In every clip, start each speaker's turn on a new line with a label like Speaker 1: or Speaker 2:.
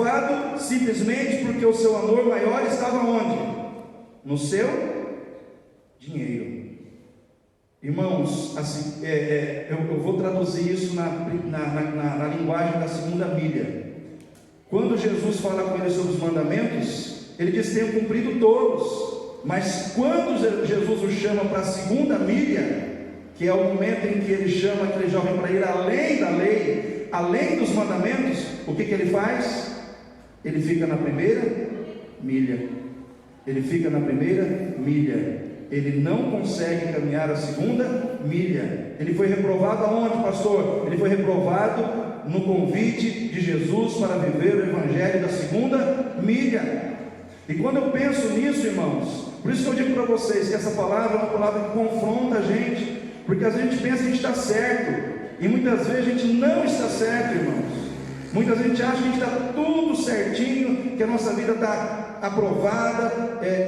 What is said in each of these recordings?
Speaker 1: reprovado simplesmente porque o seu amor maior estava onde? No seu dinheiro. Irmãos, assim, eu vou traduzir isso na linguagem da segunda milha. Quando Jesus fala com ele sobre os mandamentos, ele diz que tenham cumprido todos. Mas quando Jesus o chama para a segunda milha, que é o momento em que ele chama aquele jovem para ir além da lei, além dos mandamentos, o que ele faz? Ele fica na primeira milha. Ele fica na primeira milha. Ele não consegue caminhar a segunda milha. Ele foi reprovado aonde, pastor? Ele foi reprovado no convite de Jesus para viver o evangelho da segunda milha. E quando eu penso nisso, irmãos, por isso que eu digo para vocês que essa palavra é uma palavra que confronta a gente, porque às vezes a gente pensa que a gente está certo, e muitas vezes a gente não está certo, irmãos. Muitas vezes a gente acha que a gente está tudo certinho, que a nossa vida está aprovada,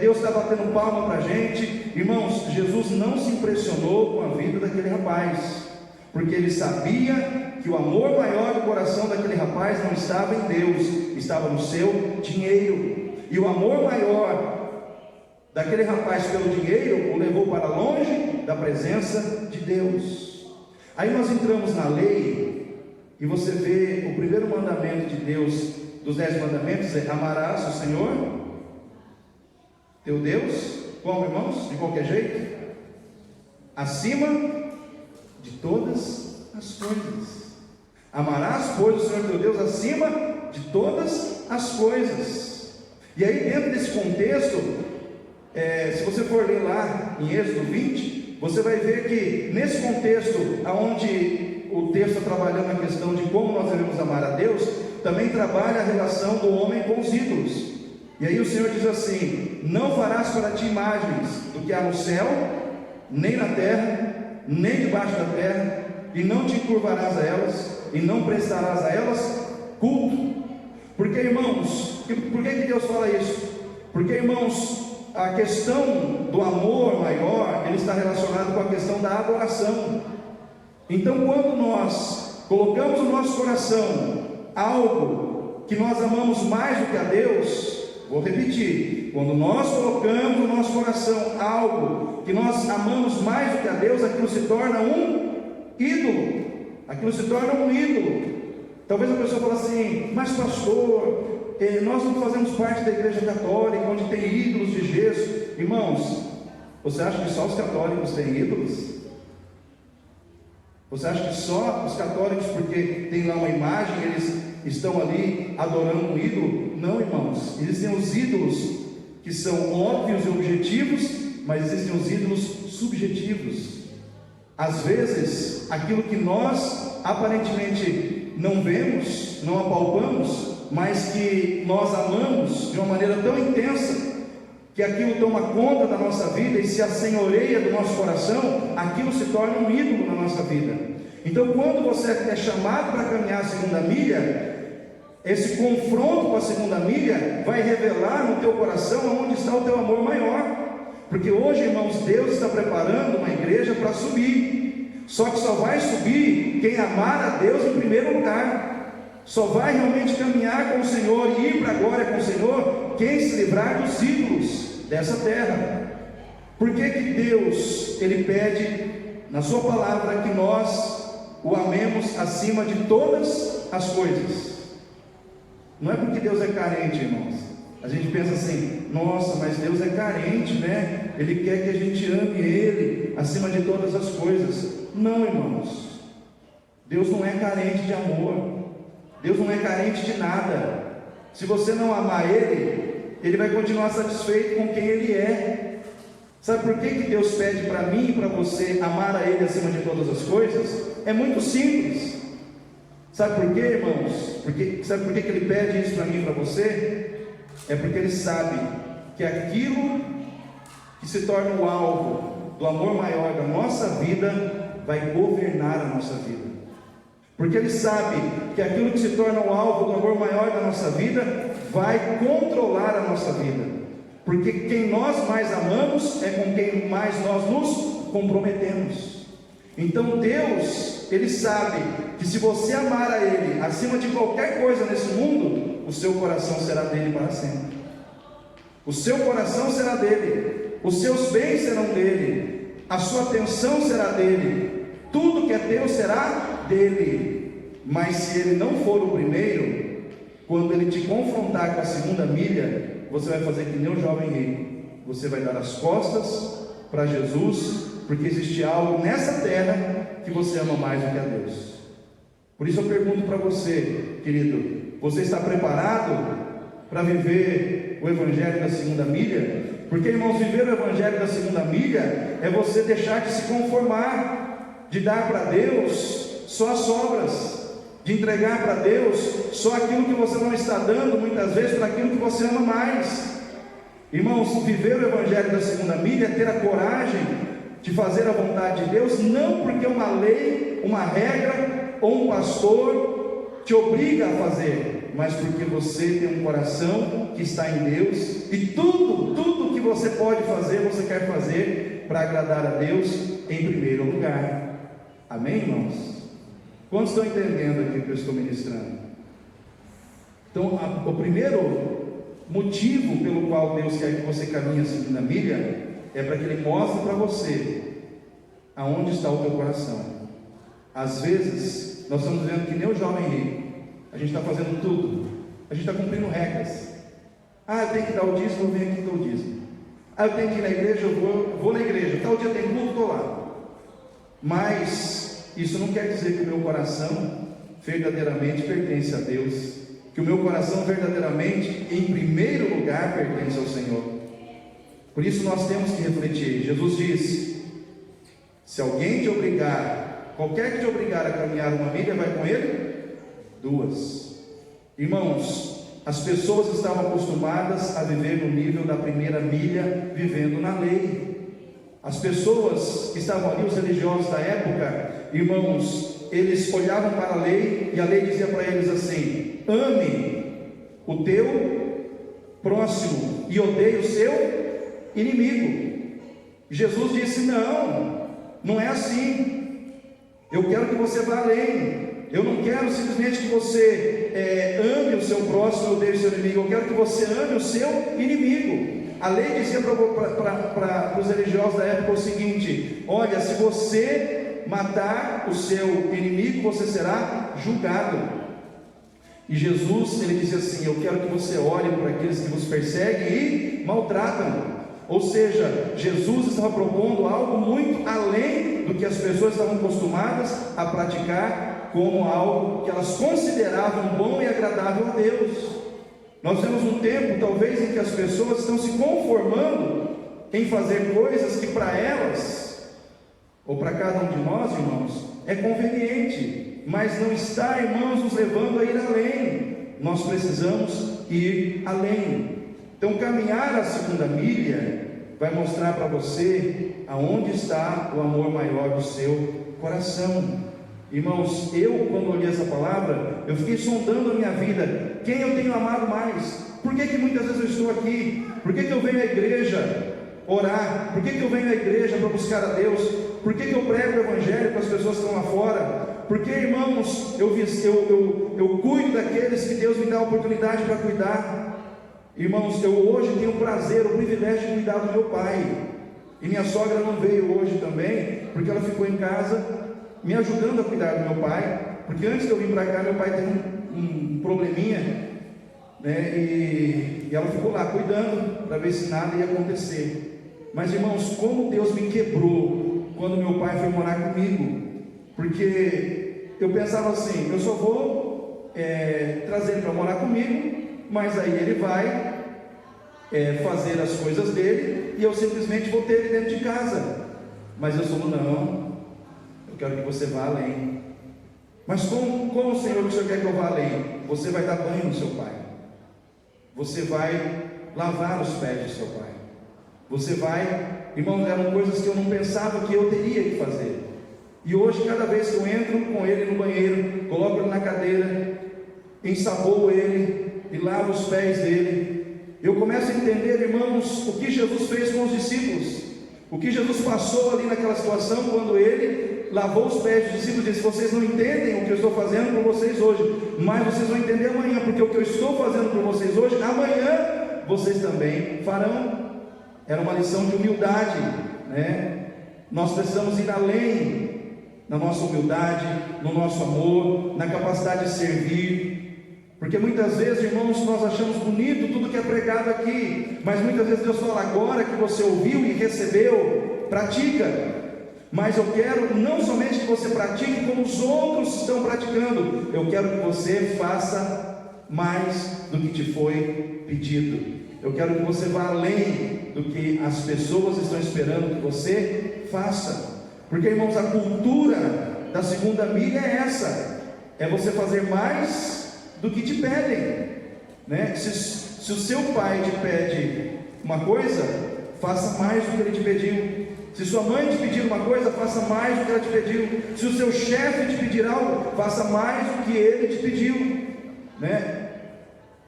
Speaker 1: Deus está batendo palma para a gente. Irmãos, Jesus não se impressionou com a vida daquele rapaz, porque ele sabia que o amor maior do coração daquele rapaz não estava em Deus, estava no seu dinheiro. E o amor maior daquele rapaz pelo dinheiro o levou para longe da presença de Deus. Aí nós entramos na lei, e você vê o primeiro mandamento de Deus, dos 10 mandamentos, é: amarás o Senhor teu Deus, como, irmãos? De qualquer jeito, acima de todas as coisas. Amarás, pois, o Senhor teu Deus acima de todas as coisas. E aí, dentro desse contexto, se você for ler lá em Êxodo 20, você vai ver que nesse contexto, onde o texto está trabalhando a questão de como nós devemos amar a Deus, também trabalha a relação do homem com os ídolos. E aí o Senhor diz assim: não farás para ti imagens do que há no céu, nem na terra, nem debaixo da terra, e não te encurvarás a elas, e não prestarás a elas culto. Porque, irmãos, por que Deus fala isso? Porque, irmãos, a questão do amor maior, ele está relacionado com a questão da adoração. Então, quando nós colocamos no nosso coração algo que nós amamos mais do que a Deus, vou repetir, quando nós colocamos no nosso coração algo que nós amamos mais do que a Deus, aquilo se torna um ídolo. Aquilo se torna um ídolo. Talvez a pessoa fale assim: mas pastor, nós não fazemos parte da igreja católica, onde tem ídolos de gesso. Irmãos, você acha que só os católicos têm ídolos? Você acha que só os católicos, porque tem lá uma imagem, eles estão ali adorando um ídolo? Não, irmãos. Existem os ídolos que são óbvios e objetivos, mas existem os ídolos subjetivos. Às vezes, aquilo que nós aparentemente não vemos, não apalpamos, mas que nós amamos de uma maneira tão intensa, que aquilo toma conta da nossa vida e se assenhoreia do nosso coração, aquilo se torna um ídolo na nossa vida. Então, quando você é chamado para caminhar a segunda milha, esse confronto com a segunda milha vai revelar no teu coração onde está o teu amor maior. Porque hoje, irmãos, Deus está preparando uma igreja para subir. Só que só vai subir quem amar a Deus em primeiro lugar. Só vai realmente caminhar com o Senhor e ir para a glória com o Senhor quem se livrar dos ídolos dessa terra. Por que Deus, Ele pede na sua palavra que nós o amemos acima de todas as coisas? Não é porque Deus é carente, irmãos. A gente pensa assim: nossa, mas Deus é carente, né? Ele quer que a gente ame Ele acima de todas as coisas. Não, irmãos. Deus não é carente de amor. Deus não é carente de nada. Se você não amar Ele, Ele vai continuar satisfeito com quem Ele é. Sabe por que Deus pede para mim e para você amar a Ele acima de todas as coisas? É muito simples. Sabe por quê, irmãos? Sabe por que Ele pede isso para mim e para você? É porque Ele sabe que aquilo que se torna o alvo do amor maior da nossa vida vai governar a nossa vida. Porque Ele sabe que aquilo que se torna o alvo do amor maior da nossa vida vai controlar a nossa vida. Porque quem nós mais amamos é com quem mais nós nos comprometemos. Então Deus, Ele sabe que se você amar a Ele acima de qualquer coisa nesse mundo, o seu coração será dele para sempre. O seu coração será dele, os seus bens serão dele, a sua atenção será dele, tudo que é teu será dele. Mas se ele não for o primeiro, quando ele te confrontar com a segunda milha, você vai fazer que nem o jovem rico, você vai dar as costas para Jesus, porque existe algo nessa terra que você ama mais do que a Deus. Por isso eu pergunto para você, querido, você está preparado para viver o evangelho da segunda milha? Porque, irmãos, viver o evangelho da segunda milha é você deixar de se conformar, de dar para Deus só as sobras, de entregar para Deus só aquilo que você não está dando, muitas vezes, para aquilo que você ama mais. Irmãos, viver o evangelho da segunda milha é ter a coragem de fazer a vontade de Deus, não porque uma lei, uma regra ou um pastor te obriga a fazer, mas porque você tem um coração que está em Deus, e tudo que você pode fazer, você quer fazer para agradar a Deus em primeiro lugar. Amém, irmãos? Quantos estão entendendo aqui o que eu estou ministrando? Então, o primeiro motivo pelo qual Deus quer que você caminhe a segunda milha é para que Ele mostre para você aonde está o teu coração. Às vezes, nós estamos vendo que nem o jovem rico, a gente está fazendo tudo, a gente está cumprindo regras. Eu tenho que dar o dízimo, eu venho aqui e dou o dízimo. Eu tenho que ir na igreja, eu vou na igreja. Tal dia tem culto, estou lá. Mas isso não quer dizer que o meu coração verdadeiramente pertence a Deus, que o meu coração verdadeiramente, em primeiro lugar, pertence ao Senhor. Por isso nós temos que refletir. Jesus disse: se alguém te obrigar, qualquer que te obrigar a caminhar uma milha, vai com ele 2. Irmãos, as pessoas estavam acostumadas a viver no nível da primeira milha, vivendo na lei. As pessoas que estavam ali, os religiosos da época, irmãos, eles olhavam para a lei, e a lei dizia para eles assim: ame o teu próximo e odeie o seu inimigo. Jesus disse: não é assim. Eu quero que você vá além. Eu não quero simplesmente que você ame o seu próximo e odeie o seu inimigo. Eu quero que você ame o seu inimigo. A lei dizia para os religiosos da época o seguinte: olha, se você matar o seu inimigo, você será julgado. E Jesus, ele dizia assim: eu quero que você olhe para aqueles que vos perseguem e maltratam. Ou seja, Jesus estava propondo algo muito além do que as pessoas estavam acostumadas a praticar como algo que elas consideravam bom e agradável a Deus. Nós temos um tempo, talvez, em que as pessoas estão se conformando em fazer coisas que para elas, ou para cada um de nós, irmãos, é conveniente, mas não está, irmãos, nos levando a ir além. Nós precisamos ir além. Então, caminhar a segunda milha vai mostrar para você aonde está o amor maior do seu coração. Irmãos, eu, quando olhei essa palavra, eu fiquei sondando a minha vida. Quem eu tenho amado mais? Por que muitas vezes eu estou aqui? Por que eu venho à igreja orar? Por que eu venho à igreja para buscar a Deus? Por que eu prego o evangelho para as pessoas que estão lá fora? Porque, irmãos, eu cuido daqueles que Deus me dá a oportunidade para cuidar. Irmãos, eu hoje tenho o prazer, o privilégio de cuidar do meu pai. E minha sogra não veio hoje também, porque ela ficou em casa me ajudando a cuidar do meu pai. Porque antes de eu vir para cá, meu pai teve um probleminha, né? E ela ficou lá cuidando para ver se nada ia acontecer. Mas, irmãos, como Deus me quebrou quando meu pai foi morar comigo. Porque eu pensava assim: eu só vou trazer ele para morar comigo, mas aí ele vai fazer as coisas dele e eu simplesmente vou ter ele dentro de casa. Mas eu sou: não, eu quero que você vá além. Mas como Senhor, o Senhor quer que eu vá além? Você vai dar banho no seu pai, você vai lavar os pés do seu pai, você vai, irmãos, eram coisas que eu não pensava que eu teria que fazer. E hoje, cada vez que eu entro com ele no banheiro, coloco ele na cadeira, ensaboo ele e lavo os pés dele, eu começo a entender, irmãos, o que Jesus fez com os discípulos, o que Jesus passou ali naquela situação, quando ele lavou os pés dos discípulos e disse: vocês não entendem o que eu estou fazendo por vocês hoje, mas vocês vão entender amanhã, porque o que eu estou fazendo por vocês hoje, amanhã vocês também farão. Era uma lição de humildade, né? Nós precisamos ir além na nossa humildade, no nosso amor, na capacidade de servir, porque muitas vezes, irmãos, nós achamos bonito tudo que é pregado aqui, mas muitas vezes Deus fala: agora que você ouviu e recebeu, pratica. Mas eu quero não somente que você pratique como os outros estão praticando, eu quero que você faça mais do que te foi pedido. Eu quero que você vá além do que as pessoas estão esperando que você faça. Porque, irmãos, a cultura da segunda milha é essa: é você fazer mais do que te pedem, né? Se o seu pai te pede uma coisa, faça mais do que ele te pediu. Se sua mãe te pedir uma coisa, faça mais do que ela te pediu. Se o seu chefe te pedir algo, faça mais do que ele te pediu, né?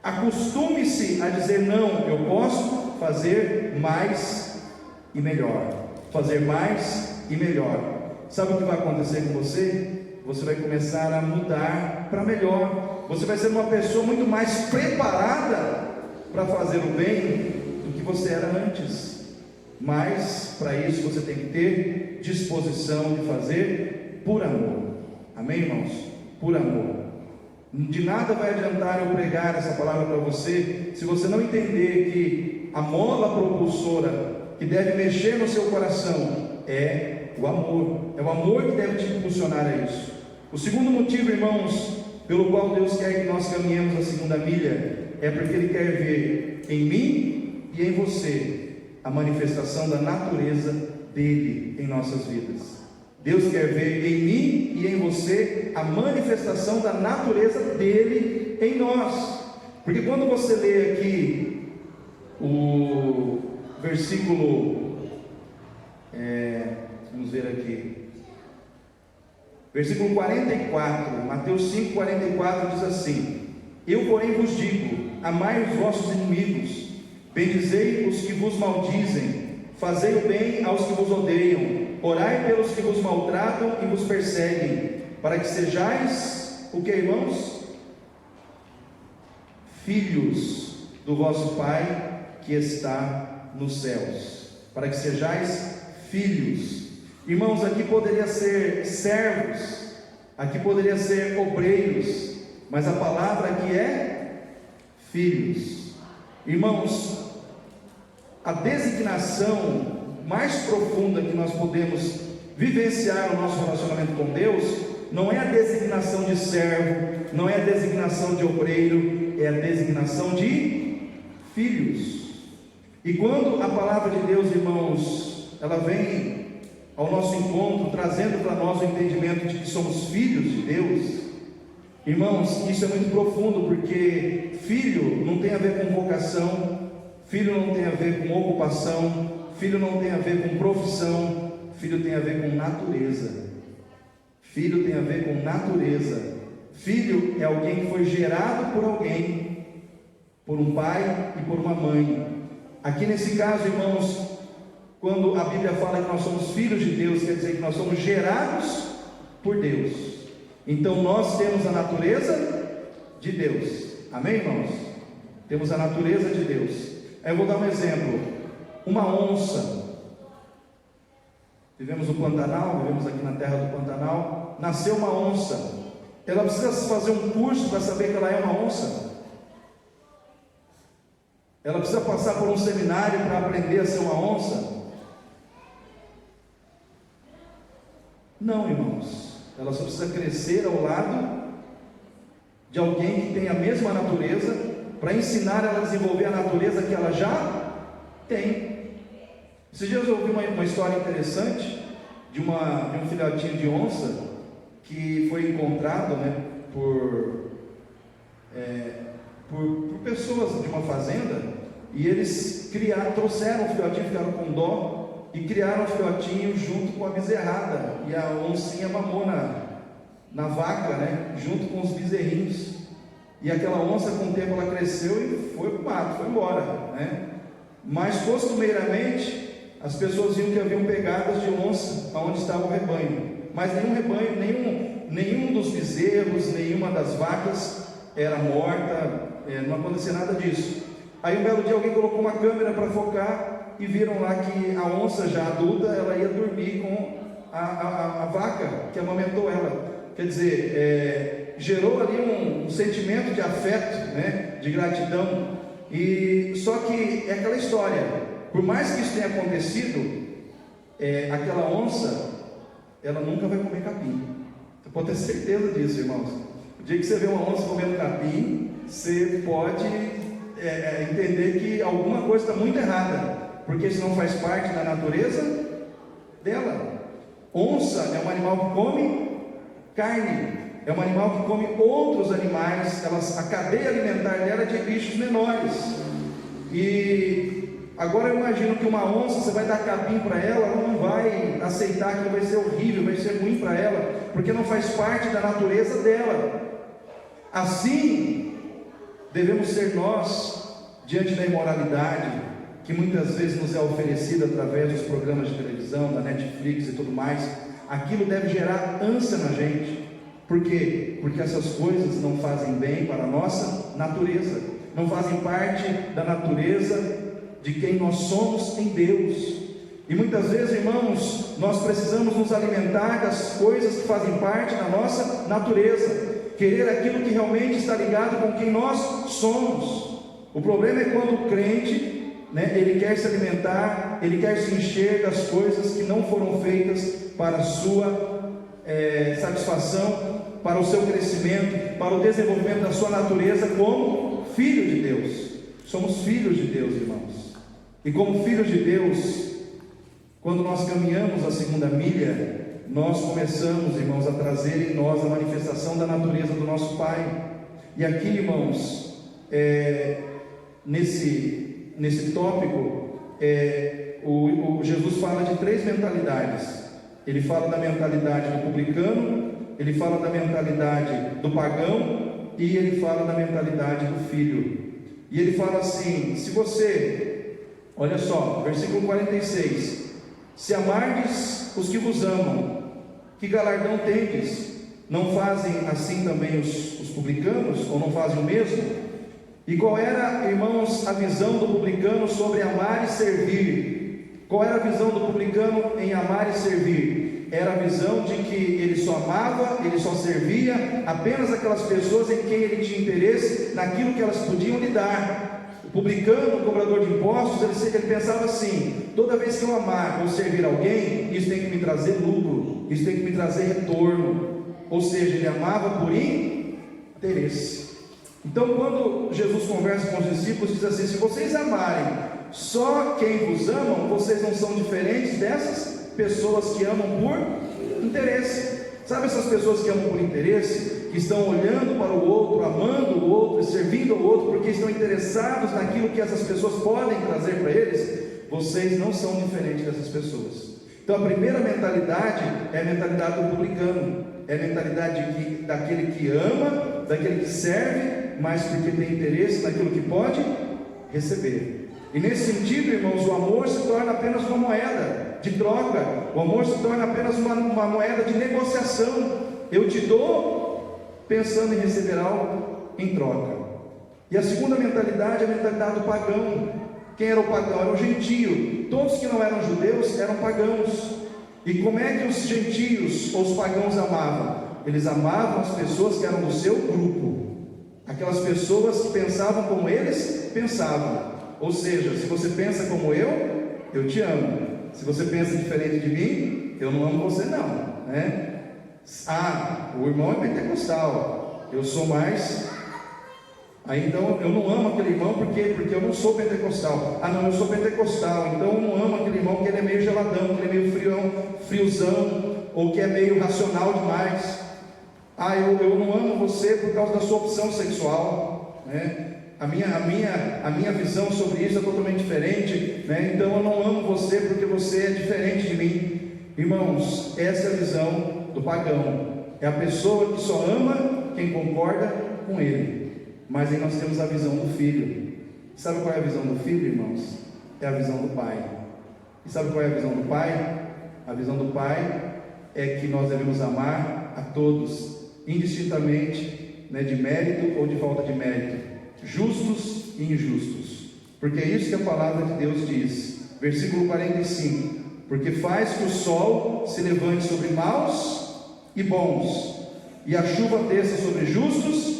Speaker 1: Acostume-se a dizer: não, eu posso fazer mais e melhor. Fazer mais e melhor. Sabe o que vai acontecer com você? Você vai começar a mudar para melhor. Você vai ser uma pessoa muito mais preparada para fazer o bem do que você era antes. Mas para isso você tem que ter disposição de fazer por amor. Amém, irmãos? Por amor. De nada vai adiantar eu pregar essa palavra para você se você não entender que a mola propulsora que deve mexer no seu coração é o amor. É o amor que deve te impulsionar a isso. O segundo motivo, irmãos, pelo qual Deus quer que nós caminhemos a segunda milha, é porque Ele quer ver em mim e em você a manifestação da natureza dele em nossas vidas. Deus quer ver em mim e em você a manifestação da natureza dele em nós. Porque quando você lê aqui o versículo, vamos ver aqui, versículo 44, Mateus 5, 44 diz assim: eu porém vos digo, amai os vossos inimigos, bendizei os que vos maldizem, fazei o bem aos que vos odeiam, orai pelos que vos maltratam e vos perseguem, para que sejais, o que, irmãos? Filhos do vosso Pai que está nos céus. Para que sejais filhos. Irmãos, aqui poderia ser servos, aqui poderia ser obreiros, mas a palavra aqui é filhos. Irmãos, a designação mais profunda que nós podemos vivenciar no nosso relacionamento com Deus não é a designação de servo, não é a designação de obreiro, é a designação de filhos. E quando a palavra de Deus, irmãos, ela vem ao nosso encontro, trazendo para nós o entendimento de que somos filhos de Deus, irmãos, isso é muito profundo, porque filho não tem a ver com vocação, filho não tem a ver com ocupação, filho não tem a ver com profissão, filho tem a ver com natureza. Filho tem a ver com natureza. Filho é alguém que foi gerado por alguém, por um pai e por uma mãe. Aqui nesse caso, irmãos, quando a Bíblia fala que nós somos filhos de Deus, quer dizer que nós somos gerados por Deus. Então nós temos a natureza de Deus. Amém, irmãos? Temos a natureza de Deus. Aí eu vou dar um exemplo. Uma onça. Vivemos no Pantanal, vivemos aqui na terra do Pantanal. Nasceu uma onça. Ela precisa fazer um curso para saber que ela é uma onça? Ela precisa passar por um seminário para aprender a ser uma onça? Não, irmãos. Ela só precisa crescer ao lado de alguém que tem a mesma natureza, para ensinar ela a desenvolver a natureza que ela já tem. Esses dias eu ouvi uma história interessante de um filhotinho de onça que foi encontrado, né, por pessoas de uma fazenda, e eles trouxeram o filhotinho, ficaram com dó e criaram o filhotinho junto com a bezerrada, e a oncinha mamou na vaca, né, junto com os bezerrinhos. E aquela onça, com o tempo, ela cresceu e foi para o mato, foi embora, né? Mas costumeiramente as pessoas viam que haviam pegadas de onça aonde estava o rebanho, mas nenhum rebanho, nenhum dos bezerros, nenhuma das vacas era morta, não acontecia nada disso. Aí um belo dia alguém colocou uma câmera para focar e viram lá que a onça já adulta, ela ia dormir com a vaca que amamentou ela. Quer dizer, gerou ali um sentimento de afeto, né, de gratidão. E só que é aquela história, por mais que isso tenha acontecido, aquela onça, ela nunca vai comer capim. Você pode ter certeza disso, irmãos. O dia que você vê uma onça comendo capim, você pode entender que alguma coisa está muito errada, porque isso não faz parte da natureza dela. Onça é um animal que come carne, é um animal que come outros animais, a cadeia alimentar dela é de bichos menores. E agora eu imagino que uma onça, você vai dar capim para ela, ela não vai aceitar, que vai ser horrível, vai ser ruim para ela, porque não faz parte da natureza dela. Assim devemos ser nós, diante da imoralidade que muitas vezes nos é oferecida através dos programas de televisão, da Netflix e tudo mais. Aquilo deve gerar ânsia na gente. Por quê? Porque essas coisas não fazem bem para a nossa natureza, não fazem parte da natureza de quem nós somos em Deus. E muitas vezes, irmãos, nós precisamos nos alimentar das coisas que fazem parte da nossa natureza, querer aquilo que realmente está ligado com quem nós somos. O problema é quando o crente, ele quer se alimentar, ele quer se encher das coisas que não foram feitas para a sua satisfação, para o seu crescimento, para o desenvolvimento da sua natureza como filho de Deus. Somos filhos de Deus, irmãos. E como filhos de Deus, quando nós caminhamos a segunda milha, nós começamos, irmãos, a trazer em nós a manifestação da natureza do nosso Pai. E aqui, irmãos, nesse tópico, o Jesus fala de 3 mentalidades. Ele fala da mentalidade do publicano, ele fala da mentalidade do pagão e ele fala da mentalidade do filho. E ele fala assim: se você, olha só, versículo 46, se amardes os que vos amam, que galardão tendes? Não fazem assim também os publicanos, ou não fazem o mesmo? E qual era, irmãos, a visão do publicano sobre amar e servir? Qual era a visão do publicano em amar e servir? Era a visão de que ele só amava, ele só servia apenas aquelas pessoas em quem ele tinha interesse, naquilo que elas podiam lhe dar. O publicano, o cobrador de impostos, ele pensava assim: toda vez que eu amar ou servir alguém, isso tem que me trazer lucro, isso tem que me trazer retorno. Ou seja, ele amava por interesse. Então, quando Jesus conversa com os discípulos, diz assim: se vocês amarem só quem vos amam, vocês não são diferentes dessas pessoas que amam por interesse. Sabe essas pessoas que amam por interesse, que estão olhando para o outro, amando o outro e servindo ao outro, porque estão interessados naquilo que essas pessoas podem trazer para eles? Vocês não são diferentes dessas pessoas. Então a primeira mentalidade é a mentalidade do publicano, é a mentalidade daquele que ama, daquele que serve, mas porque tem interesse naquilo que pode receber. E nesse sentido, irmãos, o amor se torna apenas uma moeda de troca, o amor se torna apenas uma moeda de negociação. Eu te dou pensando em receber algo em troca. E a segunda mentalidade é a mentalidade do pagão. Quem era o pagão? Era o gentio. Todos que não eram judeus eram pagãos. E como é que os gentios ou os pagãos amavam? Eles amavam as pessoas que eram do seu grupo, aquelas pessoas que pensavam como eles pensavam. Ou seja, se você pensa como eu te amo. Se você pensa diferente de mim, eu não amo você não, né? O irmão é pentecostal, eu sou mais... Aí então eu não amo aquele irmão porque eu não sou pentecostal. Não, eu sou pentecostal, então eu não amo aquele irmão porque ele é meio geladão, que ele é meio friozão, ou que é meio racional demais. Eu não amo você por causa da sua opção sexual, né? A minha visão sobre isso é totalmente diferente, né? Então eu não amo você porque você é diferente de mim. Irmãos, essa é a visão do pagão. É a pessoa que só ama quem concorda com ele. Mas aí nós temos a visão do filho. Sabe qual é a visão do filho, irmãos? É a visão do pai. E sabe qual é a visão do pai? A visão do pai é que nós devemos amar a todos, indistintamente, né, de mérito ou de falta de mérito, justos e injustos, porque é isso que a palavra de Deus diz. Versículo 45: porque faz que o sol se levante sobre maus e bons, e a chuva desça sobre justos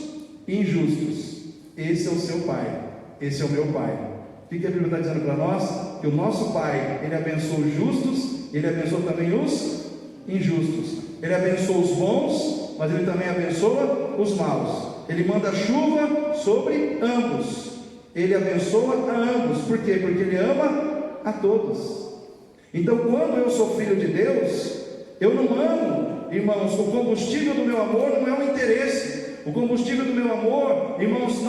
Speaker 1: e injustos. Esse é o seu Pai, esse é o meu Pai. O que a Bíblia está dizendo para nós? Que o nosso Pai, Ele abençoa os justos, Ele abençoa também os injustos. Ele abençoa os bons, mas Ele também abençoa os maus. Ele manda chuva sobre ambos, Ele abençoa a ambos. Por quê? Porque Ele ama a todos. Então, quando eu sou filho de Deus, eu não amo, irmãos, o combustível do meu amor não é o interesse. O combustível do meu amor, irmãos,